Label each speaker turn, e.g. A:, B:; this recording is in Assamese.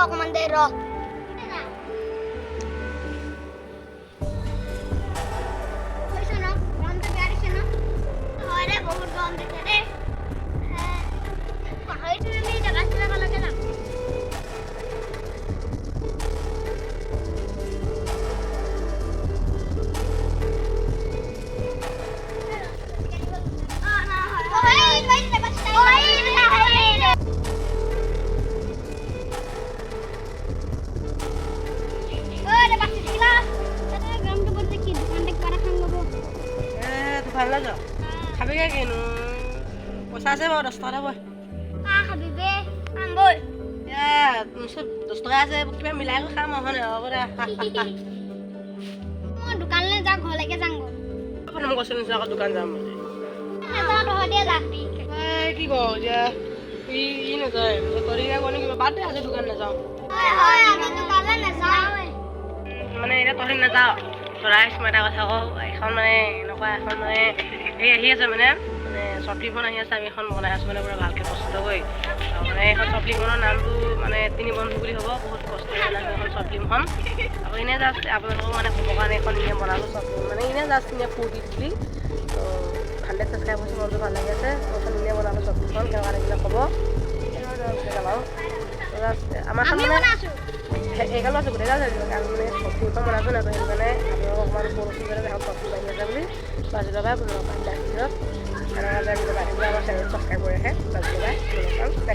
A: অকমান দেৰি ৰ কৈছো ন গৰমটো বেয়া দিছে ন হয় ৰে বহুত গৰম দিছে ৰে পাহৰিছো আমি জেগাবিলাকলৈকে যাম
B: ভাল লাগে খাবিগে কিনো পইচা আছে বাৰু 10 টকা বই
A: খাবি বে বই
B: চব 10 টকা আছে কিবা মিলাই খাম হ'ব নে হ'ব দে
A: মই দোকানলৈ যাওঁ ঘৰলৈকে যামগৈ
B: মই কৈছো নিশ্চয় আকৌ দোকান যাম বুলি কি কওঁ এতিয়া ই নাযায় তৰিকা কয় কিবা বাদ দে আজি দোকান নাযাওঁ মানে এতিয়া তহঁতি নাযাওঁ ৰাইজ মই এটা কথা কওঁ এখন মানে এনেকুৱা এখন মানে এই আহি আছে মানে শ্বৰ্ট ফিল্মখন আহি আছে আমি এখন বনাই আছোঁ মানে পুৰা ভালকৈ প্ৰস্তুত কৰি মানে এইখন শ্বৰ্ট ফিল্মখনৰ নামটো মানে তিনি বন্ধু বুলি হ'ব বহুত কষ্ট কৰি এখন শ্বৰ্ট ফিল্মখন আকৌ এনেই জাষ্ট আপোনালোকক মানে ক'বৰ কাৰণে এখন এনেই বনালোঁ শ্বৰ্ট ফিল্ম মানে এনেই জাষ্ট এনেই ফূৰ্তি বুলি তো 100 ছাবস্ক্ৰাইব হৈছে মনটো ভাল লাগি আছে এখন এনেই বনালোঁ শ্বৰ্ট ফিল্মখন কেনেকুৱা লাগিলে ক'ব বাৰু আমাৰখন মানে এইগালো আছে গোটেইগাল আছে কাৰণ মানে শ্বৰ্ট ফিল্মখন বনাইছোঁ নাই সেইটো কাৰণে আপোনালোকক অকণমান পৰচি যাতে এখন শ্বৰ্ট ফিল্ম আহি আছে বুলি বাজিলৰ পৰা 15 এনেকুৱা যে ভিডিঅ' পাই থাকিলে আমাৰ চেনেল ছাবস্ক্ৰাইব কৰি ৰাখে বাজিলৰ পৰা